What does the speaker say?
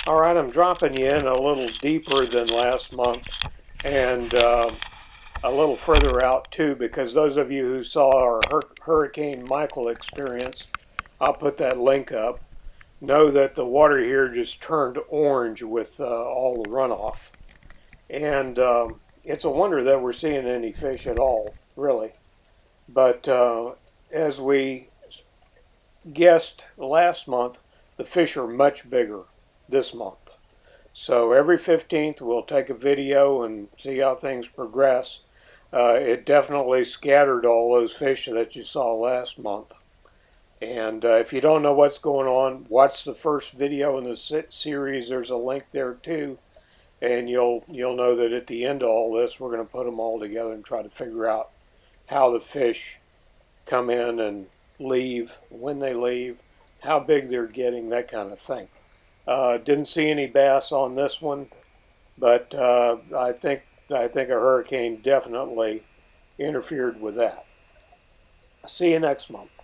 All right, I'm dropping you in a little deeper than last month and a little further out too, because those of you who saw our Hurricane Michael experience, I'll put that link up, know that the water here just turned orange with all the runoff. And it's a wonder that we're seeing any fish at all, really. But as we guessed last month, the fish are much bigger this month. So every 15th we'll take a video and see how things progress. It definitely scattered all those fish that you saw last month. And if you don't know what's going on, watch the first video in the series. There's a link there too, and you'll know that at the end of all this, we're going to put them all together and try to figure out how the fish come in and leave, when they leave, how big they're getting, that kind of thing. Didn't see any bass on this one, but I think a hurricane definitely interfered with that. See you next month.